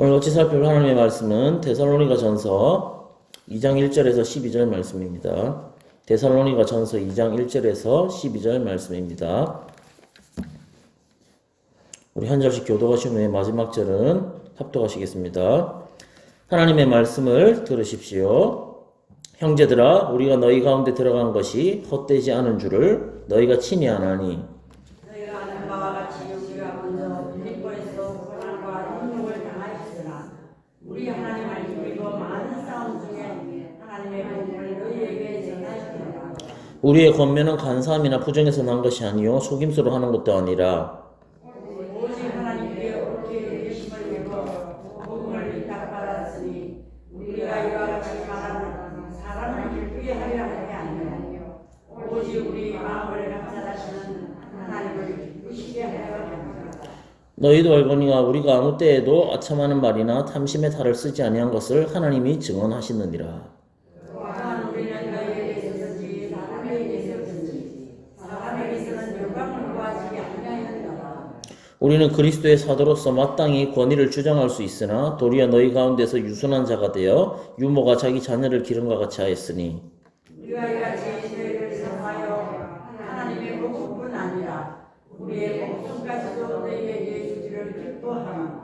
오늘 같이 살펴볼 하나님의 말씀은 데살로니가 전서 2장 1절에서 12절 말씀입니다. 데살로니가 전서 2장 1절에서 12절 말씀입니다. 우리 한 절씩 교독하신 후에 마지막 절은 합독하시겠습니다. 하나님의 말씀을 들으십시오. 형제들아, 우리가 너희 가운데 들어간 것이 헛되지 않은 줄을 너희가 친히 아나니 너희가 아는 바와 같이 우리가 먼저 빌립보에서 고난과 능력을 당하였으나 우리 하나님을 힘입어 많은 싸움 중에 하나님의 복음을 너희에게 전하였노라. 우리의 권면은 간사함이나 부정에서 난 것이 아니요 속임수로 하는 것도 아니라 오직 하나님께 옳게 여기심을 입어 복음을 위탁받았으니 우리가 이와 같이 말하는 사람을 기쁘게 하려 하는 게 아니요 오직 우리 마음을 감찰하시는 하나님을 기쁘시게 하려 합니다. 너희도 알거니와 우리가 아무 때에도 아첨하는 말이나 탐심의 탈을 쓰지 아니한 것을 하나님이 증언하시느니라. 또한 우리는 너희에게 있었든지 사람에게 있었든지 사람에게서는 영광을 구하지 아니하였노라. 우리는 그리스도의 사도로서 마땅히 권위를 주장할 수 있으나 도리어 너희 가운데서 유순한 자가 되어 유모가 자기 자녀를 기름과 같이 하였으니 우리가 이같이 너희를 사랑하여 하나님의 복음뿐 아니라 우리의 목숨까지도 너희에게 주기를 기뻐하며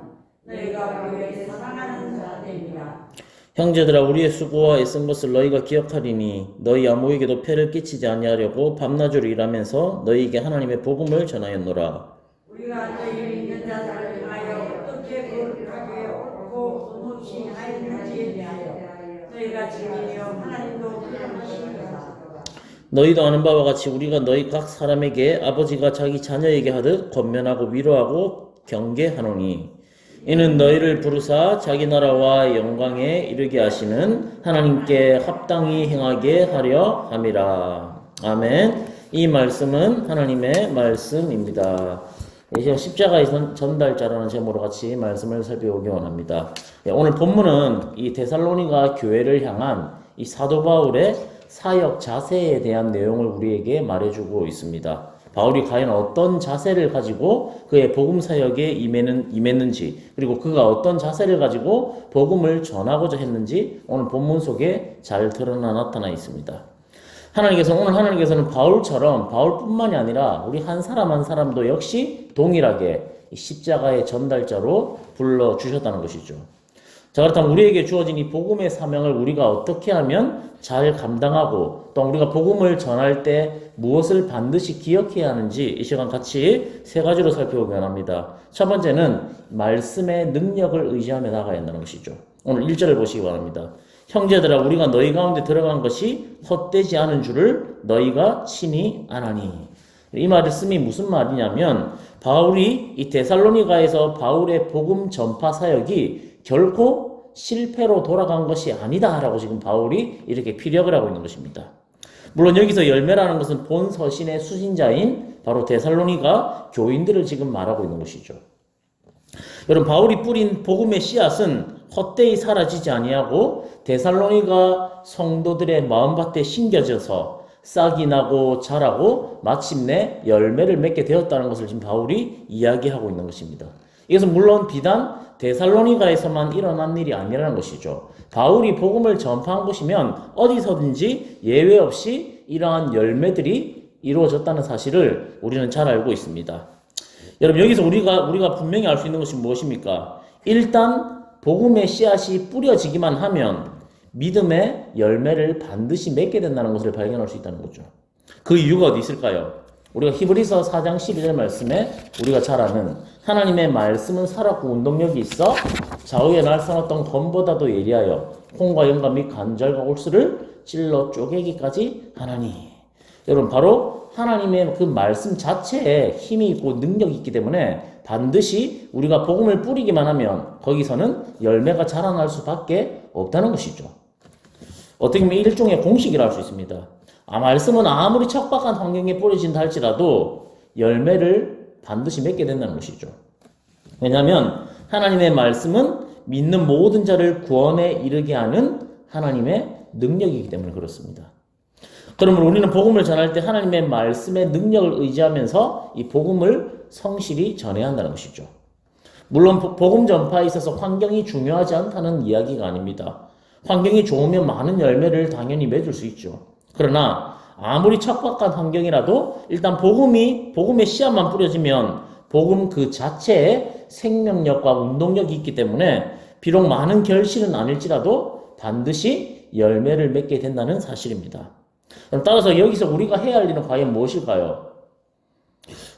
너희가 우리의 사랑하는 자들이라. 형제들아, 우리의 수고와 애쓴 것을 너희가 기억하리니 너희 아무에게도 폐를 끼치지 아니하려고 밤낮으로 일하면서 너희에게 하나님의 복음을 전하였노라. 우리가 너희 믿는 자들을 향하여 어떻게 거룩하게 옳고 의무치 하였는지에 대하여 너희가 증인이여 하나님도 그러하시니라. 너희도 아는 바와 같이 우리가 너희 각 사람에게 아버지가 자기 자녀에게 하듯 권면하고 위로하고 경계하노니 이는 너희를 부르사 자기 나라와 영광에 이르게 하시는 하나님께 합당히 행하게 하려 함이라. 아멘. 이 말씀은 하나님의 말씀입니다. 제가 십자가의 전달자라는 제목으로 같이 말씀을 살펴보기 원합니다. 오늘 본문은 이 데살로니가 교회를 향한 이 사도 바울의 사역 자세에 대한 내용을 우리에게 말해주고 있습니다. 바울이 과연 어떤 자세를 가지고 그의 복음 사역에 임했는지, 그리고 그가 어떤 자세를 가지고 복음을 전하고자 했는지 오늘 본문 속에 잘 드러나 나타나 있습니다. 오늘 하나님께서는 바울뿐만이 아니라 우리 한 사람 한 사람도 역시 동일하게 십자가의 전달자로 불러주셨다는 것이죠. 자, 그렇다면 우리에게 주어진 이 복음의 사명을 우리가 어떻게 하면 잘 감당하고 또 우리가 복음을 전할 때 무엇을 반드시 기억해야 하는지 이 시간 같이 세 가지로 살펴보기 원합니다. 첫 번째는 말씀의 능력을 의지하며 나가야 한다는 것이죠. 오늘 1절을 보시기 바랍니다. 형제들아, 우리가 너희 가운데 들어간 것이 헛되지 않은 줄을 너희가 친히 아나니. 이 말씀이 무슨 말이냐면 바울이 이 데살로니가에서 바울의 복음 전파 사역이 결코 실패로 돌아간 것이 아니다라고 지금 바울이 이렇게 피력을 하고 있는 것입니다. 물론 여기서 열매라는 것은 본 서신의 수신자인 바로 데살로니가 교인들을 지금 말하고 있는 것이죠. 여러분, 바울이 뿌린 복음의 씨앗은 헛되이 사라지지 아니하고 데살로니가 성도들의 마음밭에 심겨져서 싹이 나고 자라고 마침내 열매를 맺게 되었다는 것을 지금 바울이 이야기하고 있는 것입니다. 이것은 물론 비단 데살로니가에서만 일어난 일이 아니라는 것이죠. 바울이 복음을 전파한 곳이면 어디서든지 예외 없이 이러한 열매들이 이루어졌다는 사실을 우리는 잘 알고 있습니다. 여러분, 여기서 우리가 분명히 알 수 있는 것이 무엇입니까? 일단 복음의 씨앗이 뿌려지기만 하면 믿음의 열매를 반드시 맺게 된다는 것을 발견할 수 있다는 거죠. 그 이유가 어디 있을까요? 우리가 히브리서 4장 12절 말씀에 우리가 잘 아는 하나님의 말씀은 살았고 운동력이 있어 좌우에 날선 검보다도 예리하여 콩과 영과 및 관절과 골수를 찔러 쪼개기까지 하나니. 여러분, 바로 하나님의 그 말씀 자체에 힘이 있고 능력이 있기 때문에 반드시 우리가 복음을 뿌리기만 하면 거기서는 열매가 자라날 수밖에 없다는 것이죠. 어떻게 보면 일종의 공식이라 할 수 있습니다. 말씀은 아무리 척박한 환경에 뿌려진다 할지라도 열매를 반드시 맺게 된다는 것이죠. 왜냐하면 하나님의 말씀은 믿는 모든 자를 구원에 이르게 하는 하나님의 능력이기 때문에 그렇습니다. 그러면 우리는 복음을 전할 때 하나님의 말씀의 능력을 의지하면서 이 복음을 성실히 전해야 한다는 것이죠. 물론 복음 전파에 있어서 환경이 중요하지 않다는 이야기가 아닙니다. 환경이 좋으면 많은 열매를 당연히 맺을 수 있죠. 그러나 아무리 척박한 환경이라도 일단 복음의 씨앗만 뿌려지면 복음 그 자체에 생명력과 운동력이 있기 때문에 비록 많은 결실은 아닐지라도 반드시 열매를 맺게 된다는 사실입니다. 그럼 따라서 여기서 우리가 해야 할 일은 과연 무엇일까요?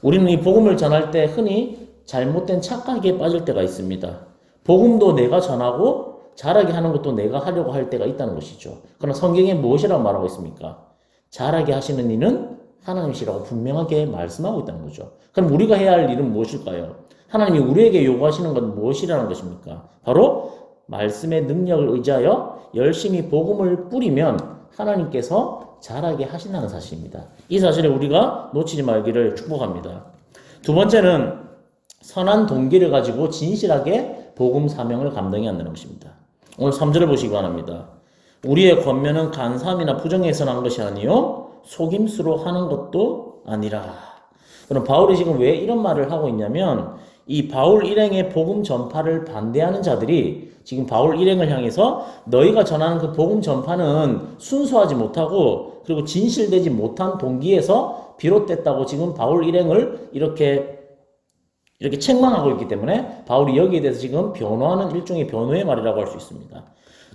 우리는 이 복음을 전할 때 흔히 잘못된 착각에 빠질 때가 있습니다. 복음도 내가 전하고 잘하게 하는 것도 내가 하려고 할 때가 있다는 것이죠. 그러나 성경에 무엇이라고 말하고 있습니까? 잘하게 하시는 이는 하나님이시라고 분명하게 말씀하고 있다는 거죠. 그럼 우리가 해야 할 일은 무엇일까요? 하나님이 우리에게 요구하시는 건 무엇이라는 것입니까? 바로 말씀의 능력을 의지하여 열심히 복음을 뿌리면 하나님께서 잘하게 하신다는 사실입니다. 이 사실을 우리가 놓치지 말기를 축복합니다. 두 번째는 선한 동기를 가지고 진실하게 복음 사명을 감당해야 한다는 것입니다. 오늘 3절을 보시기 바랍니다. 우리의 권면은 간사함이나 부정에서 난 것이 아니요 속임수로 하는 것도 아니라. 그럼 바울이 지금 왜 이런 말을 하고 있냐면 이 바울 일행의 복음 전파를 반대하는 자들이 지금 바울 일행을 향해서 너희가 전하는 그 복음 전파는 순수하지 못하고 그리고 진실되지 못한 동기에서 비롯됐다고 지금 바울 일행을 이렇게 책망하고 있기 때문에 바울이 여기에 대해서 지금 변호하는 일종의 변호의 말이라고 할 수 있습니다.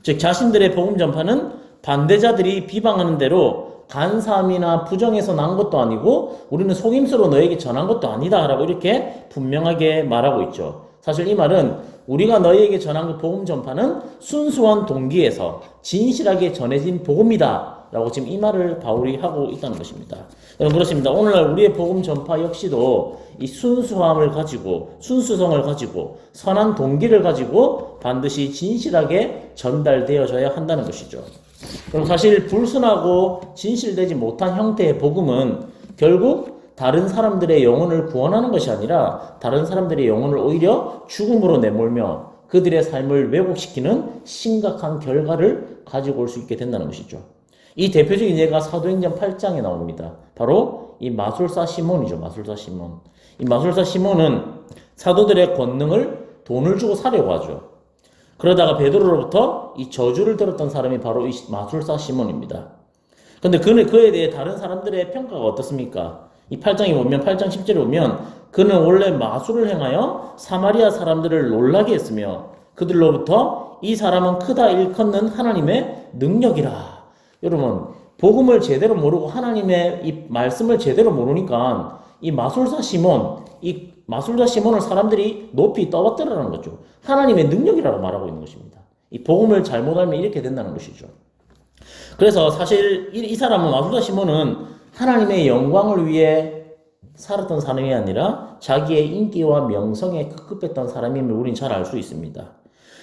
즉 자신들의 복음 전파는 반대자들이 비방하는 대로 간사함이나 부정에서 난 것도 아니고 우리는 속임수로 너에게 전한 것도 아니다 라고 이렇게 분명하게 말하고 있죠. 사실 이 말은 우리가 너희에게 전한 그 복음 전파는 순수한 동기에서 진실하게 전해진 복음이다 라고 지금 이 말을 바울이 하고 있다는 것입니다. 여러분 그렇습니다. 오늘날 우리의 복음 전파 역시도 이 순수함을 가지고 순수성을 가지고 선한 동기를 가지고 반드시 진실하게 전달되어져야 한다는 것이죠. 그럼 사실 불순하고 진실되지 못한 형태의 복음은 결국 다른 사람들의 영혼을 구원하는 것이 아니라 다른 사람들의 영혼을 오히려 죽음으로 내몰며 그들의 삶을 왜곡시키는 심각한 결과를 가지고 올 수 있게 된다는 것이죠. 이 대표적인 예가 사도행전 8장에 나옵니다. 바로 이 마술사 시몬이죠. 마술사 시몬. 이 마술사 시몬은 사도들의 권능을 돈을 주고 사려고 하죠. 그러다가 베드로로부터 이 저주를 들었던 사람이 바로 이 마술사 시몬입니다. 근데 그에 대해 다른 사람들의 평가가 어떻습니까? 이 8장에 보면 8장 10절에 보면 그는 원래 마술을 행하여 사마리아 사람들을 놀라게 했으며 그들로부터 이 사람은 크다 일컫는 하나님의 능력이라. 여러분 복음을 제대로 모르고 하나님의 이 말씀을 제대로 모르니까 이 마술사 시몬을 사람들이 높이 떠받들으라는 거죠. 하나님의 능력이라고 말하고 있는 것입니다. 이 복음을 잘못 알면 이렇게 된다는 것이죠. 그래서 사실 이 사람은 마술사 시몬은 하나님의 영광을 위해 살았던 사람이 아니라 자기의 인기와 명성에 급급했던 사람임을 우리는 잘 알 수 있습니다.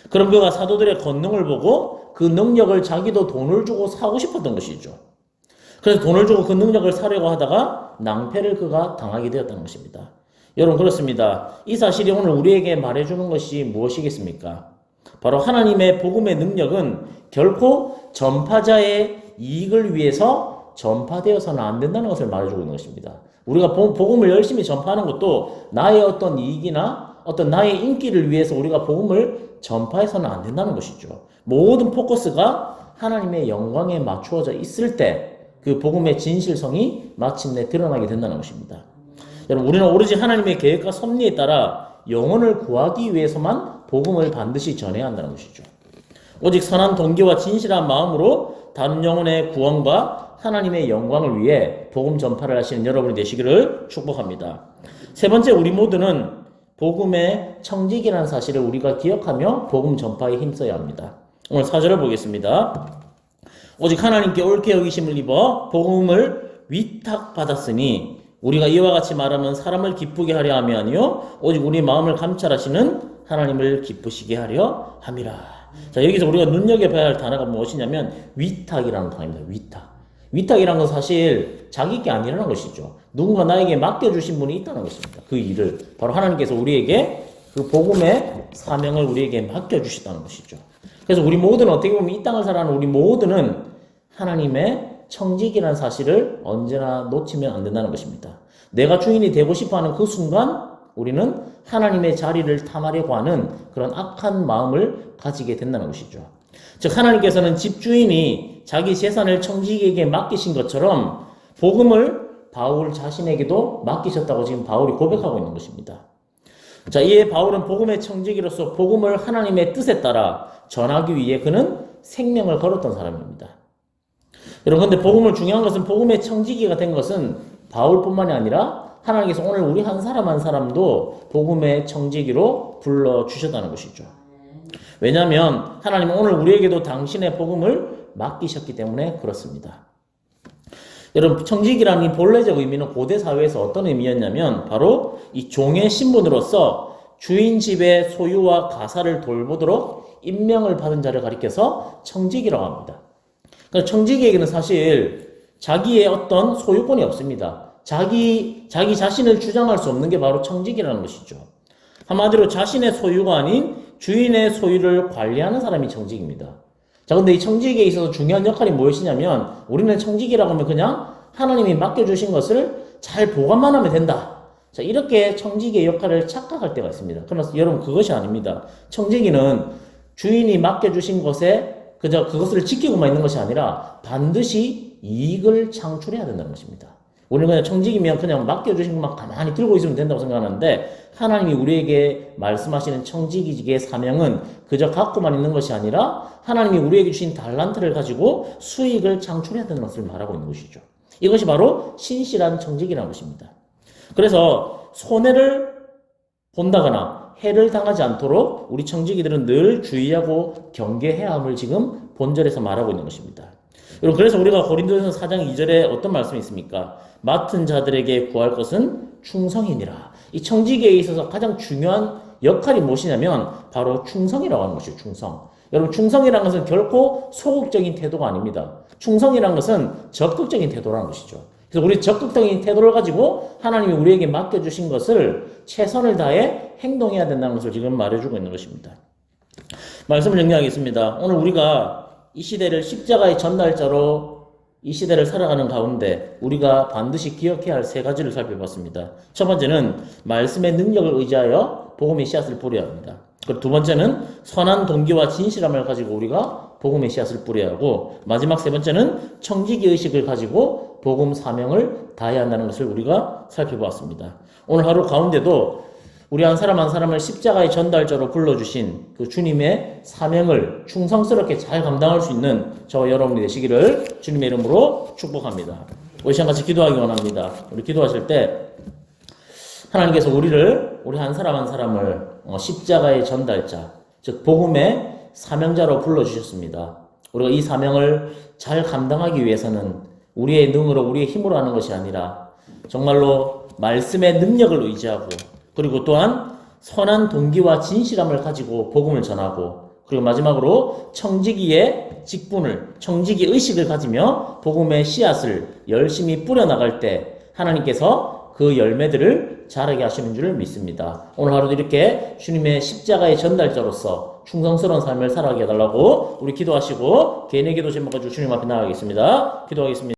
그럼 그가 사도들의 권능을 보고 그 능력을 자기도 돈을 주고 사고 싶었던 것이죠. 그래서 돈을 주고 그 능력을 사려고 하다가 낭패를 그가 당하게 되었다는 것입니다. 여러분 그렇습니다. 이 사실이 오늘 우리에게 말해주는 것이 무엇이겠습니까? 바로 하나님의 복음의 능력은 결코 전파자의 이익을 위해서 전파되어서는 안 된다는 것을 말해주고 있는 것입니다. 우리가 복음을 열심히 전파하는 것도 나의 어떤 이익이나 어떤 나의 인기를 위해서 우리가 복음을 전파해서는 안 된다는 것이죠. 모든 포커스가 하나님의 영광에 맞추어져 있을 때 그 복음의 진실성이 마침내 드러나게 된다는 것입니다. 여러분 우리는 오로지 하나님의 계획과 섭리에 따라 영혼을 구하기 위해서만 복음을 반드시 전해야 한다는 것이죠. 오직 선한 동기와 진실한 마음으로 다른 영혼의 구원과 하나님의 영광을 위해 복음 전파를 하시는 여러분이 되시기를 축복합니다. 세 번째, 우리 모두는 복음의 청직이라는 사실을 우리가 기억하며 복음 전파에 힘써야 합니다. 오늘 4절을 보겠습니다. 오직 하나님께 옳게 여기심을 입어 복음을 위탁받았으니 우리가 이와 같이 말하면 사람을 기쁘게 하려 함이 아니요 오직 우리 마음을 감찰하시는 하나님을 기쁘시게 하려 함이라. 자, 여기서 우리가 눈여겨봐야 할 단어가 무엇이냐면 위탁이라는 단어입니다. 위탁이라는 건 사실 자기 게 아니라는 것이죠. 누군가 나에게 맡겨주신 분이 있다는 것입니다. 그 일을 바로 하나님께서 우리에게 그 복음의 사명을 우리에게 맡겨주셨다는 것이죠. 그래서 우리 모두는 어떻게 보면 이 땅을 살아가는 우리 모두는 하나님의 청직이라는 사실을 언제나 놓치면 안 된다는 것입니다. 내가 주인이 되고 싶어하는 그 순간 우리는 하나님의 자리를 탐하려고 하는 그런 악한 마음을 가지게 된다는 것이죠. 즉 하나님께서는 집주인이 자기 재산을 청지기에게 맡기신 것처럼 복음을 바울 자신에게도 맡기셨다고 지금 바울이 고백하고 있는 것입니다. 자, 이에 바울은 복음의 청지기로서 복음을 하나님의 뜻에 따라 전하기 위해 그는 생명을 걸었던 사람입니다. 여러분, 근데 복음을 중요한 것은 복음의 청지기가 된 것은 바울뿐만이 아니라 하나님께서 오늘 우리 한 사람 한 사람도 복음의 청지기로 불러주셨다는 것이죠. 왜냐하면 하나님은 오늘 우리에게도 당신의 복음을 맡기셨기 때문에 그렇습니다. 여러분, 청지기라는 이 본래적 의미는 고대 사회에서 어떤 의미였냐면 바로 이 종의 신분으로서 주인 집의 소유와 가사를 돌보도록 임명을 받은 자를 가리켜서 청지기라고 합니다. 그러니까 청지기에게는 사실 자기의 어떤 소유권이 없습니다. 자기 자신을 주장할 수 없는 게 바로 청지기라는 것이죠. 한마디로 자신의 소유가 아닌 주인의 소유를 관리하는 사람이 청지기입니다. 자, 근데 이 청지기에 있어서 중요한 역할이 무엇이냐면 우리는 청지기라고 하면 그냥 하나님이 맡겨주신 것을 잘 보관만 하면 된다. 자, 이렇게 청지기의 역할을 착각할 때가 있습니다. 그러나 여러분, 그것이 아닙니다. 청지기는 주인이 맡겨주신 것에 그저 그것을 지키고만 있는 것이 아니라 반드시 이익을 창출해야 된다는 것입니다. 우리는 그냥 청지기면 그냥 맡겨주신 것만 가만히 들고 있으면 된다고 생각하는데 하나님이 우리에게 말씀하시는 청지기직의 사명은 그저 갖고만 있는 것이 아니라 하나님이 우리에게 주신 달란트를 가지고 수익을 창출해야 되는 것을 말하고 있는 것이죠. 이것이 바로 신실한 청지기라는 것입니다. 그래서 손해를 본다거나 해를 당하지 않도록 우리 청지기들은 늘 주의하고 경계해야 함을 지금 본절에서 말하고 있는 것입니다. 여러분, 그래서 우리가 고린도전서 4장 2절에 어떤 말씀이 있습니까? 맡은 자들에게 구할 것은 충성이니라. 이 청지기에 있어서 가장 중요한 역할이 무엇이냐면 바로 충성이라고 하는 것이죠. 충성. 여러분, 충성이라는 것은 결코 소극적인 태도가 아닙니다. 충성이라는 것은 적극적인 태도라는 것이죠. 그래서 우리 적극적인 태도를 가지고 하나님이 우리에게 맡겨주신 것을 최선을 다해 행동해야 된다는 것을 지금 말해주고 있는 것입니다. 말씀을 정리하겠습니다. 오늘 우리가 이 시대를 십자가의 전날짜로 이 시대를 살아가는 가운데 우리가 반드시 기억해야 할 세 가지를 살펴봤습니다. 첫 번째는 말씀의 능력을 의지하여 복음의 씨앗을 뿌려야 합니다. 그리고 두 번째는 선한 동기와 진실함을 가지고 우리가 복음의 씨앗을 뿌려야 하고, 마지막 세 번째는 청지기 의식을 가지고 복음 사명을 다해야 한다는 것을 우리가 살펴보았습니다. 오늘 하루 가운데도 우리 한 사람 한 사람을 십자가의 전달자로 불러주신 그 주님의 사명을 충성스럽게 잘 감당할 수 있는 저와 여러분이 되시기를 주님의 이름으로 축복합니다. 우리 시간 같이 기도하기 원합니다. 우리 기도하실 때 하나님께서 우리 한 사람 한 사람을 십자가의 전달자, 즉 복음의 사명자로 불러주셨습니다. 우리가 이 사명을 잘 감당하기 위해서는 우리의 능으로 우리의 힘으로 하는 것이 아니라 정말로 말씀의 능력을 의지하고, 그리고 또한 선한 동기와 진실함을 가지고 복음을 전하고, 그리고 마지막으로 청지기의 직분을, 청지기 의식을 가지며 복음의 씨앗을 열심히 뿌려나갈 때 하나님께서 그 열매들을 자라게 하시는 줄 믿습니다. 오늘 하루도 이렇게 주님의 십자가의 전달자로서 충성스러운 삶을 살아가게 해달라고 우리 기도하시고 개인의 기도 제목 가지고 주님 앞에 나가겠습니다. 기도하겠습니다.